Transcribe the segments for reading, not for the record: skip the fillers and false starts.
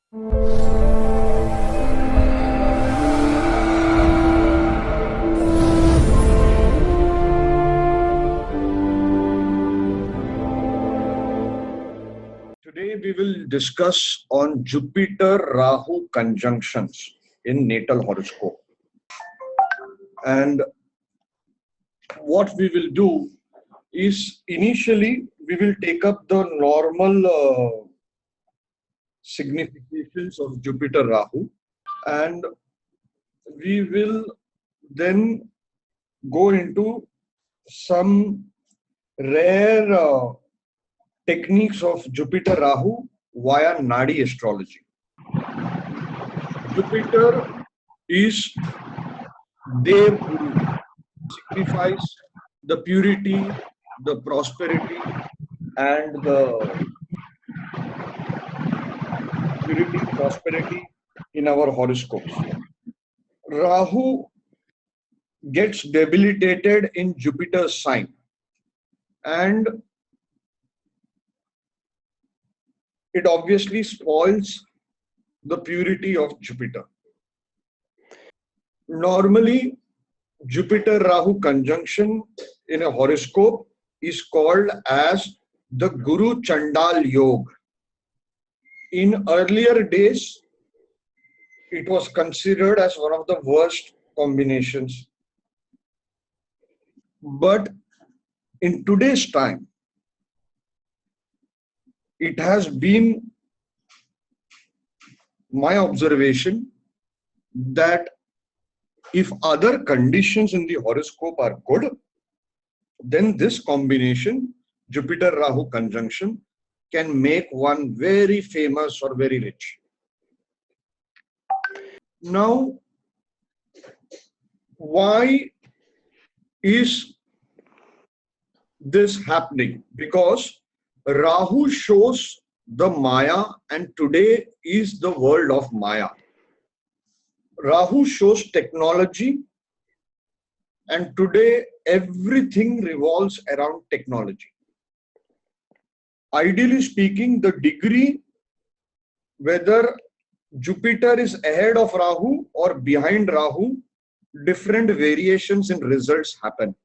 Today we will discuss on Jupiter-Rahu conjunctions in natal horoscope. And what we will do is initially we will take up the normal significations of Jupiter-Rahu, and we will then go into some rare techniques of Jupiter-Rahu via Nadi astrology. Jupiter is Dev Guru, signifies the purity, the prosperity, and the prosperity in our horoscopes. Rahu gets debilitated in Jupiter's sign, and it obviously spoils the purity of Jupiter. Normally, Jupiter-Rahu conjunction in a horoscope is called as the Guru Chandal Yoga. In earlier days, it was considered as one of the worst combinations. But in today's time, it has been my observation that if other conditions in the horoscope are good, then this combination, Jupiter-Rahu conjunction, can make one very famous or very rich. Now, why is this happening? Because Rahu shows the Maya, and today is the world of Maya. Rahu shows technology, and today everything revolves around technology. Ideally speaking, the degree whether Jupiter is ahead of Rahu or behind Rahu, different variations in results happen.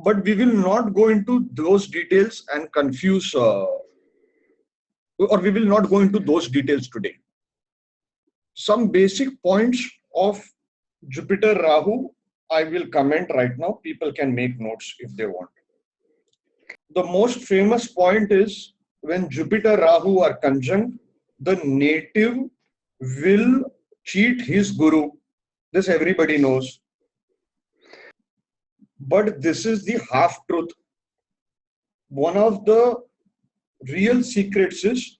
But we will not go into those details and confuse, or we will not go into those details today. Some basic points of Jupiter-Rahu I will comment right now. People can make notes if they want. The most famous point is when Jupiter-Rahu are conjunct, the native will cheat his guru. This everybody knows. But this is the half truth. One of the real secrets is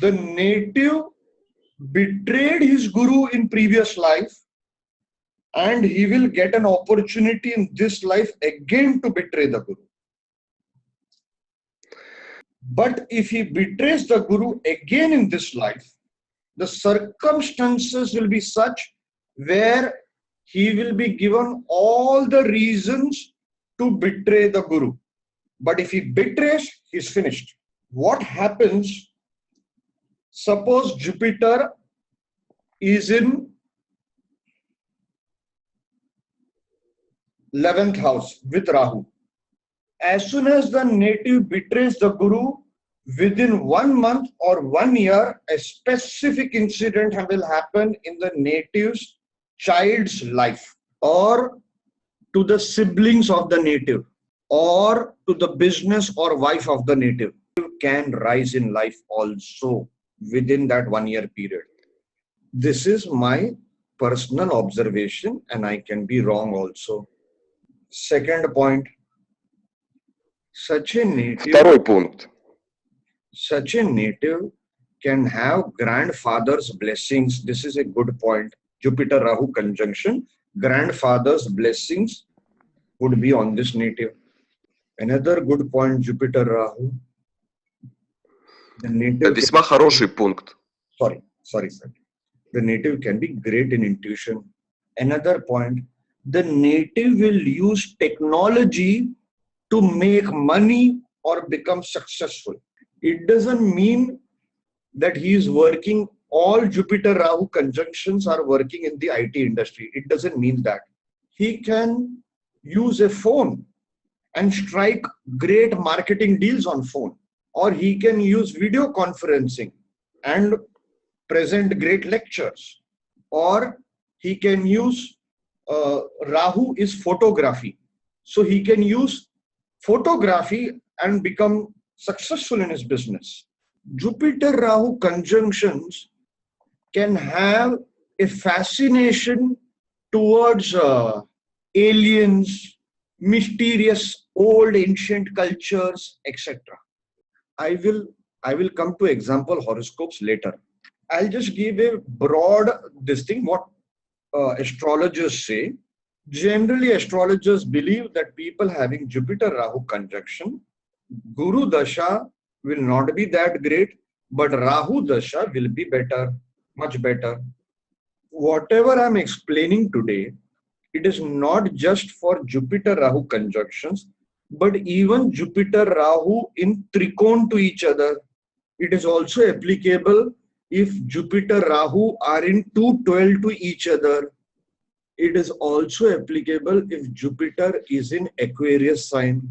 the native betrayed his guru in previous life, and he will get an opportunity in this life again to betray the guru. But if he betrays the guru again in this life, the circumstances will be such where he will be given all the reasons to betray the guru. But if he betrays, he's finished. What happens? Suppose Jupiter is in 11th house with Rahu. As soon as the native betrays the guru, within 1 month or 1 year, a specific incident will happen in the native's child's life, or to the siblings of the native, or to the business or wife of the native. You can rise in life also within that 1 year period. This is my personal observation, and I can be wrong also. Second point, such a native can have grandfather's blessings. This is a good point. Jupiter-Rahu conjunction, grandfather's blessings would be on this native. Another good point, Jupiter-Rahu. Весьма хороший пункт. Sorry. The native can be great in intuition. Another point, the native will use technology to make money or become successful. It doesn't mean that he is working, all Jupiter-Rahu conjunctions are working in the IT industry. It doesn't mean that. He can use a phone and strike great marketing deals on phone, or he can use video conferencing and present great lectures, or he can use Rahu is photography, so he can use photography and become successful in his business. Jupiter-Rahu conjunctions can have a fascination towards aliens, mysterious old ancient cultures, etc. I will come to example horoscopes later. I'll just give a broad this thing what astrologers say. Generally, astrologers believe that people having Jupiter-Rahu conjunction, Guru Dasha will not be that great, but Rahu Dasha will be better, much better. Whatever I'm explaining today, it is not just for Jupiter-Rahu conjunctions, but even Jupiter-Rahu in Trikon to each other. It is also applicable if Jupiter-Rahu are in 212 to each other. It is also applicable if Jupiter is in Aquarius sign.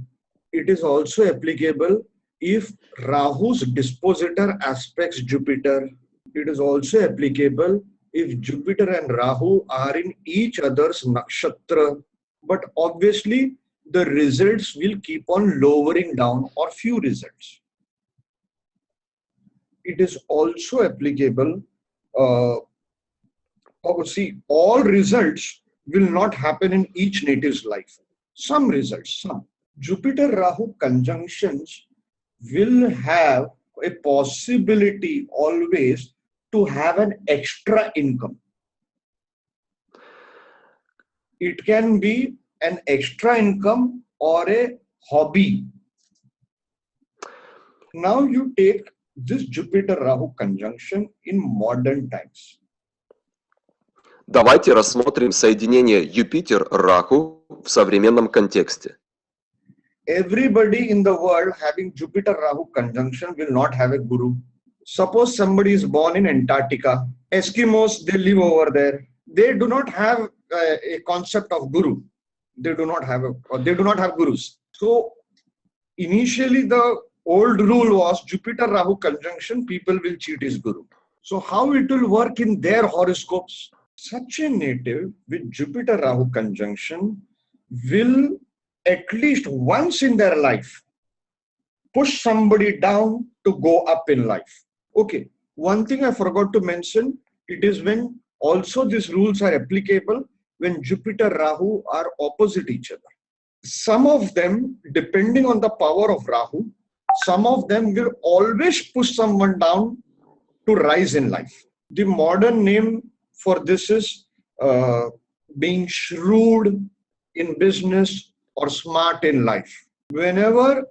It is also applicable if Rahu's dispositor aspects Jupiter. It is also applicable if Jupiter and Rahu are in each other's nakshatra. But obviously, the results will keep on lowering down, or few results. It is also applicable. See, all results will not happen in each native's life. Some results, some. Jupiter-Rahu conjunctions will have a possibility always to have an extra income. It can be an extra income or a hobby. Now you take this Jupiter-Rahu conjunction in modern times. Давайте рассмотрим соединение Юпитер-Раху в современном контексте. Everybody in the world having Jupiter-Rahu conjunction will not have a guru. Suppose somebody is born in Antarctica, Eskimos, they live over there. They do not have a concept of guru. They do not have gurus. So initially the old rule was Jupiter-Rahu conjunction, people will cheat his guru. So how it will work in their horoscopes? Such a native with Jupiter-Rahu conjunction will at least once in their life push somebody down to go up in life. Okay, one thing I forgot to mention, it is when also these rules are applicable when Jupiter-Rahu are opposite each other. Some of them, depending on the power of Rahu, some of them will always push someone down to rise in life. The modern name for this is being shrewd in business or smart in life. Whenever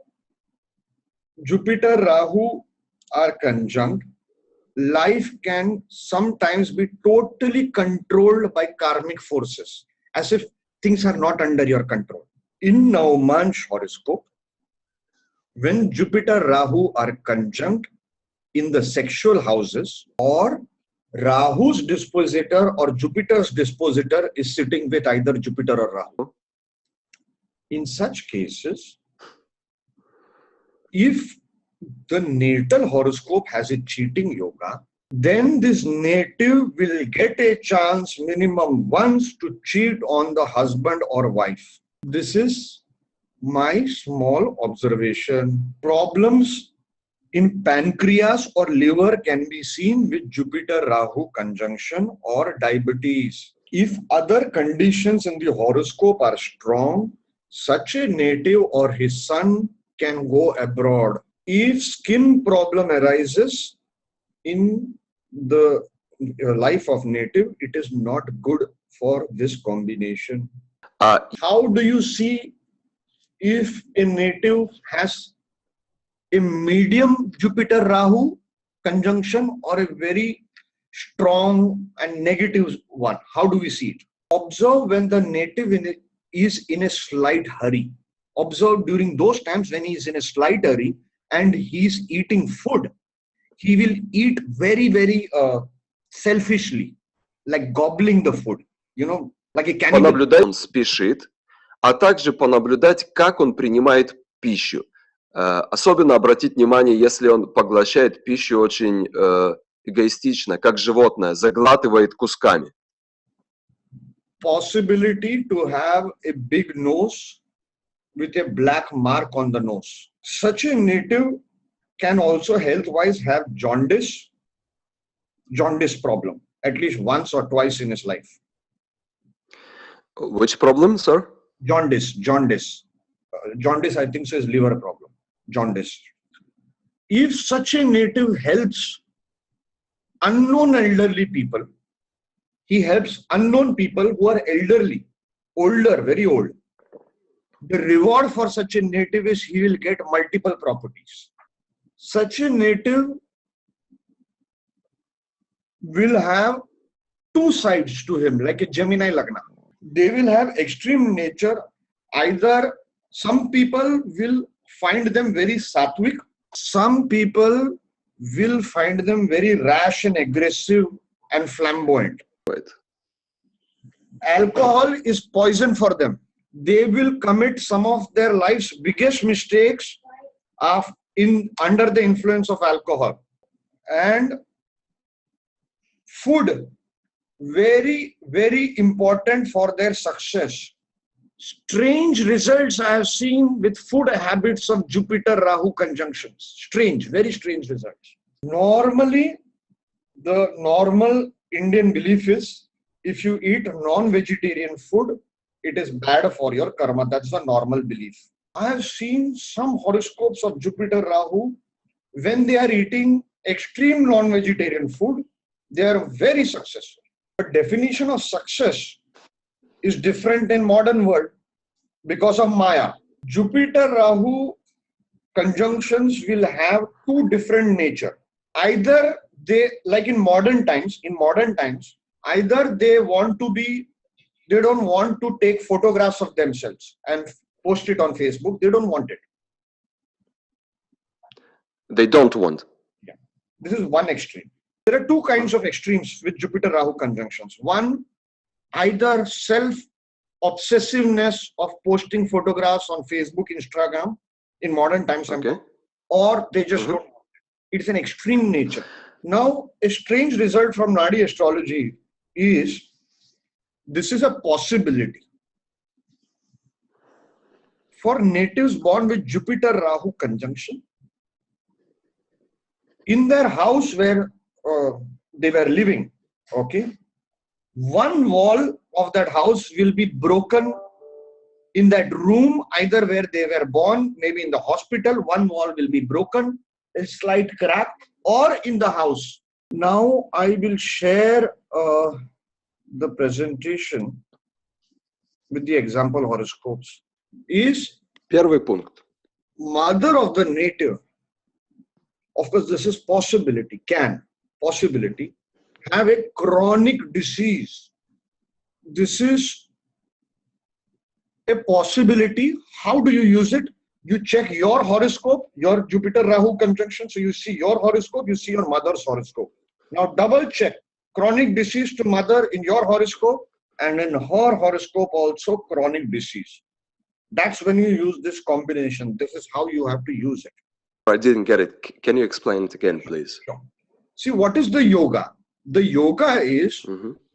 Jupiter-Rahu are conjunct, life can sometimes be totally controlled by karmic forces, as if things are not under your control. In Navmansh horoscope, when Jupiter-Rahu are conjunct in the sexual houses, or Rahu's dispositor or Jupiter's dispositor is sitting with either Jupiter or Rahu, in such cases, if the natal horoscope has a cheating yoga, then this native will get a chance minimum once to cheat on the husband or wife. This is my small observation. Problems in pancreas or liver can be seen with Jupiter-Rahu conjunction or diabetes. If other conditions in the horoscope are strong, such a native or his son can go abroad. If skin problem arises in the life of native, it is not good for this combination. How do you see if a native has a medium Jupiter-Rahu conjunction or a very strong and negative one? How do we see it? Observe when the native is in a slight hurry. Observe during those times when he is in a slight hurry and he is eating food. He will eat very, very selfishly, like gobbling the food, like a cannibal. Понаблюдать, он спешит, а также понаблюдать, как он принимает пищу. Особенно обратить внимание, если он поглощает пищу очень эгоистично, как животное, заглатывает кусками. Possibility to have a big nose with a black mark on the nose. Such a native can also health-wise have jaundice problem at least once or twice in his life. Which problem, sir? Jaundice. Jaundice, I think, so is liver problem. Jaundice. If such a native helps unknown elderly people, he helps unknown people who are elderly, older, very old. The reward for such a native is he will get multiple properties. Such a native will have two sides to him, like a Gemini Lagna. They will have extreme nature. Either some people will find them very sattvic, some people will find them very rash and aggressive and flamboyant. Right. Alcohol is poison for them. They will commit some of their life's biggest mistakes under the influence of alcohol. And food, very, very important for their success. Strange results I have seen with food habits of Jupiter-Rahu conjunctions. Strange, very strange results. Normally, the normal Indian belief is if you eat non-vegetarian food, it is bad for your karma. That's the normal belief. I have seen some horoscopes of Jupiter-Rahu when they are eating extreme non-vegetarian food, they are very successful. The definition of success is different in modern world because of Maya. Jupiter-Rahu conjunctions will have two different nature. Either they, like in modern times, either they don't want to take photographs of themselves and post it on Facebook. They don't want it. They don't want. Yeah. This is one extreme. There are two kinds of extremes with Jupiter-Rahu conjunctions. One, either self-obsessiveness of posting photographs on Facebook, Instagram in modern times, Okay. or they just don't want it. It's an extreme nature. Now, a strange result from Nadi astrology is this is a possibility. For natives born with Jupiter-Rahu conjunction, in their house where they were living, okay, one wall of that house will be broken in that room, either where they were born, maybe in the hospital, one wall will be broken, a slight crack, or in the house. Now I will share the presentation with the example horoscopes. Is Первый пункт. mother of the native, of course this is possibility, possibility, have a chronic disease. This is a possibility. How do you use it? You check your horoscope, your Jupiter-Rahu conjunction. So you see your horoscope, you see your mother's horoscope. Now double check chronic disease to mother in your horoscope and in her horoscope also chronic disease. That's when you use this combination. This is how you have to use it. I didn't get it. Can you explain it again, please? See, what is the yoga? The yoga is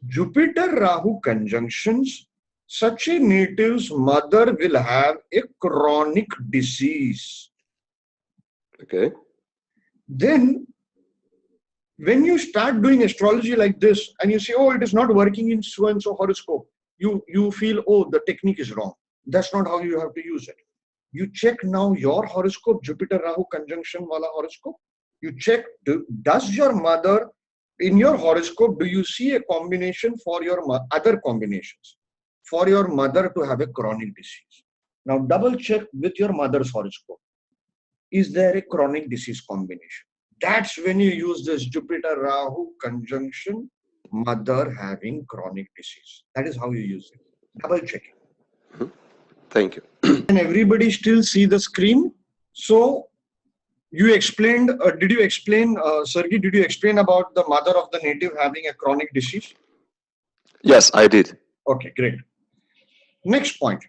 Jupiter-Rahu conjunctions. Such a native's mother will have a chronic disease. Okay. Then, when you start doing astrology like this and you say, oh, it is not working in so and so horoscope, you feel, oh, the technique is wrong. That's not how you have to use it. You check now your horoscope, Jupiter-Rahu conjunction wala horoscope. You check, does your mother, in your horoscope, do you see a combination for your other combinations? For your mother to have a chronic disease. Now double check with your mother's horoscope. Is there a chronic disease combination? That's when you use this Jupiter-Rahu conjunction, mother having chronic disease. That is how you use it. Double check it. Thank you. Can everybody still see the screen? So You explained, did you explain, Sergey, did you explain about the mother of the native having a chronic disease? Yes, I did. Okay, great. Next point.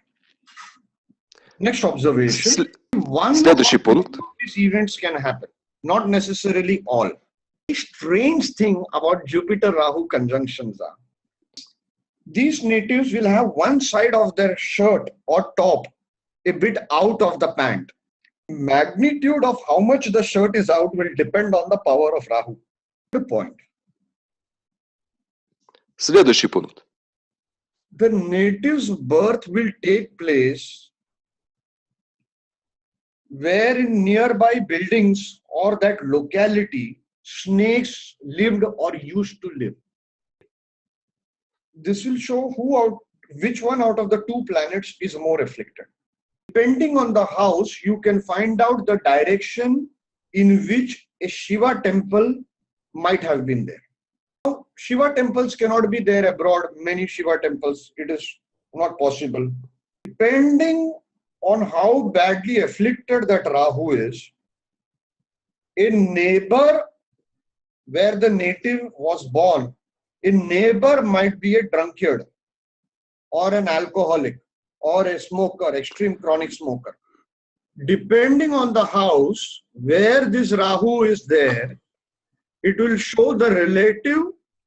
Next observation. One Следующий of пункт. these events can happen, not necessarily all. The strange thing about Jupiter-Rahu conjunctions are, these natives will have one side of their shirt or top a bit out of the pant. Magnitude of how much the shirt is out will depend on the power of Rahu. Good point. Следующий пункт. The native's birth will take place where in nearby buildings or that locality snakes lived or used to live. This will show which one out of the two planets is more afflicted. Depending on the house, you can find out the direction in which a Shiva temple might have been there. Now, Shiva temples cannot be there abroad. Many Shiva temples, it is not possible. Depending on how badly afflicted that Rahu is, a neighbor where the native was born, a neighbor might be a drunkard or an alcoholic or a smoker, extreme chronic smoker. Depending on the house where this Rahu is there, it will show the relative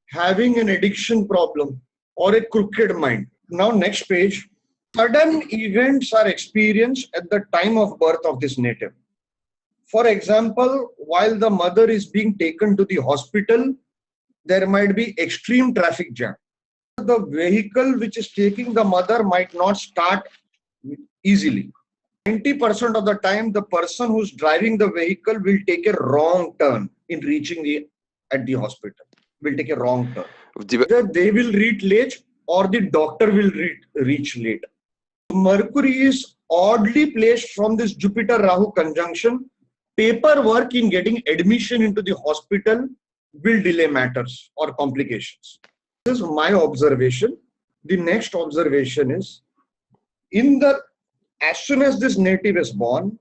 having an addiction problem or a crooked mind. Now, next page. Sudden events are experienced at the time of birth of this native. For example, while the mother is being taken to the hospital, there might be extreme traffic jam. The vehicle which is taking the mother might not start easily. 90% of the time, the person who's driving the vehicle will take a wrong turn in reaching at the hospital. Will take a wrong turn. Either they will reach late or the doctor will reach late. Mercury is oddly placed from this Jupiter-Rahu conjunction. Paperwork in getting admission into the hospital will delay matters or complications. This is my observation. The next observation is, as soon as this native is born,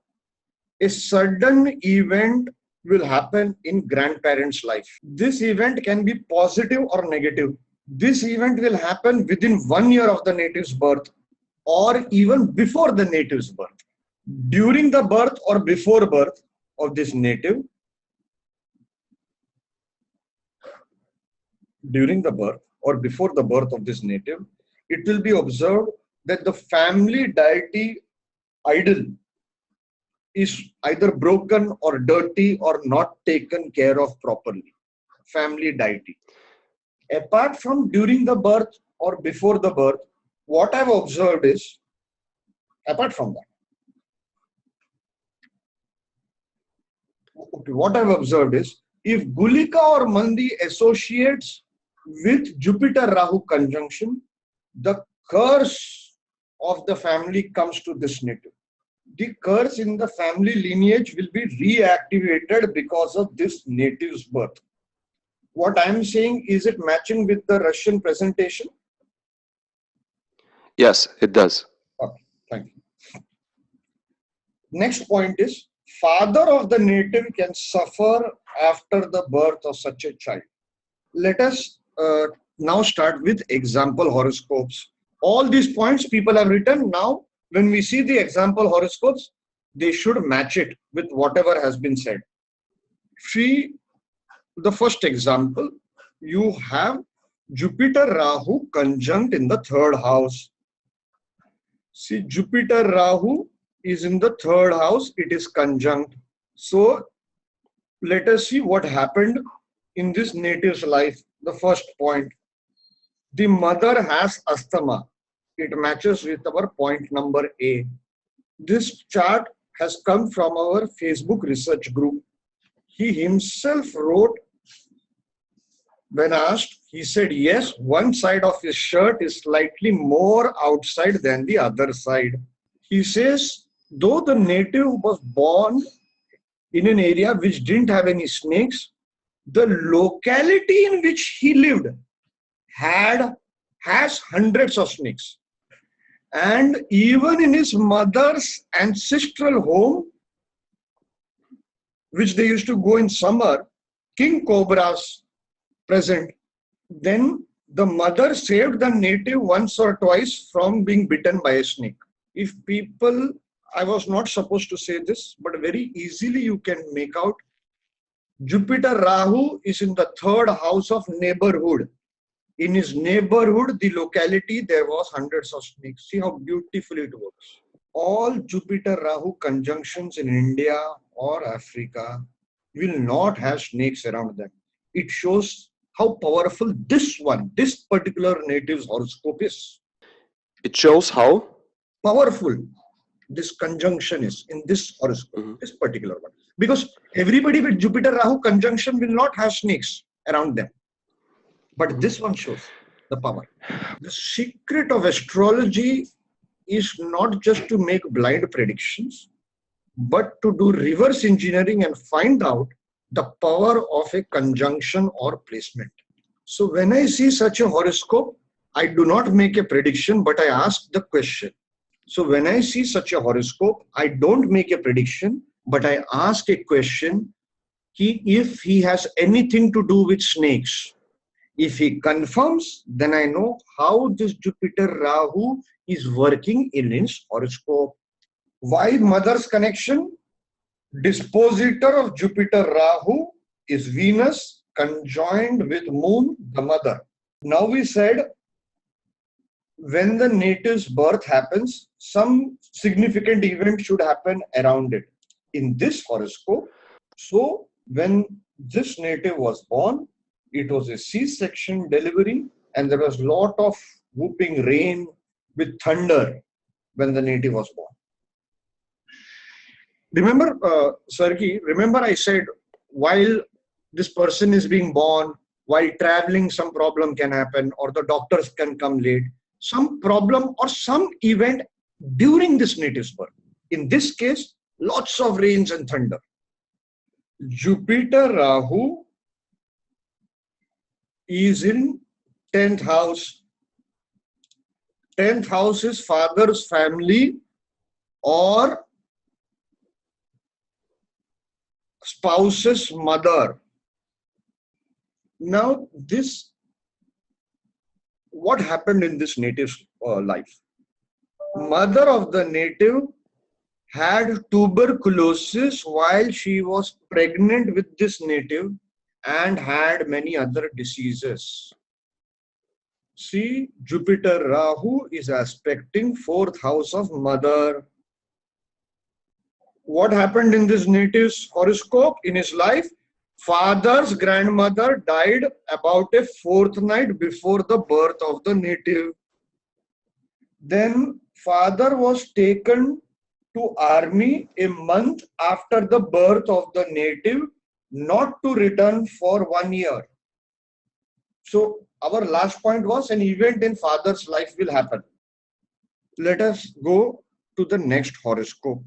a sudden event will happen in grandparents' life. This event can be positive or negative. This event will happen within 1 year of the native's birth or even before the native's birth. During the birth or before birth of this native, during the birth or before the birth of this native, it will be observed that the family deity idol is either broken or dirty or not taken care of properly. Family deity. Apart from during the birth or before the birth, what I've observed is, apart from that, what I've observed is, if Gulika or Mandi associates with Jupiter-Rahu conjunction, the curse of the family comes to this native. The curse in the family lineage will be reactivated because of this native's birth. What I'm saying, is it matching with the Russian presentation? Yes, it does. Okay, thank you. Next point is, father of the native can suffer after the birth of such a child. Let us now start with example horoscopes. All these points people have written. Now, when we see the example horoscopes, they should match it with whatever has been said. See, the first example, you have Jupiter-Rahu conjunct in the 3rd house. See, Jupiter-Rahu is in the 3rd house, it is conjunct. So, let us see what happened in this native's life. The first point, the mother has asthma. It matches with our point number A. This chart has come from our Facebook research group. He himself wrote, when asked, he said, yes, one side of his shirt is slightly more outside than the other side. He says, though the native was born in an area which didn't have any snakes, the locality in which he lived has hundreds of snakes. And even in his mother's ancestral home, which they used to go in summer, king cobras present, then the mother saved the native once or twice from being bitten by a snake. If people, I was not supposed to say this, but very easily you can make out, Jupiter-Rahu is in the third house of neighborhood. In his neighborhood, the locality, there was hundreds of snakes. See how beautifully it works. All Jupiter-Rahu conjunctions in India or Africa will not have snakes around them. It shows how powerful this particular native's horoscope is. It shows how Powerful this conjunction is in this horoscope, this particular one. Because everybody with Jupiter-Rahu conjunction will not have snakes around them. But this one shows the power. The secret of astrology is not just to make blind predictions, but to do reverse engineering and find out the power of a conjunction or placement. So when I see such a horoscope, I do not make a prediction, but I ask the question. So when I see such a horoscope, I don't make a prediction, but I ask a question, if he has anything to do with snakes. If he confirms, then I know how this Jupiter-Rahu is working in his horoscope. Why mother's connection? Dispositor of Jupiter-Rahu is Venus conjoined with Moon, the mother. Now we said, when the native's birth happens, some significant event should happen around it. In this horoscope, so when this native was born, it was a C-section delivery, and there was a lot of whooping rain with thunder when the native was born. Remember, Sargi, remember I said, while this person is being born, while traveling, some problem can happen, or the doctors can come late. Some problem or some event during this native's birth. In this case, lots of rains and thunder. Jupiter-Rahu is in 10th house. 10th house is father's family or spouse's mother. Now this, what happened in this native's life? Mother of the native had tuberculosis while she was pregnant with this native and had many other diseases. See, Jupiter-Rahu is aspecting 4th house of mother. What happened in this native's horoscope in his life? Father's grandmother died about a fortnight before the birth of the native. Then father was taken to army a month after the birth of the native, not to return for 1 year. So our last point was, an event in father's life will happen. Let us go to the next horoscope.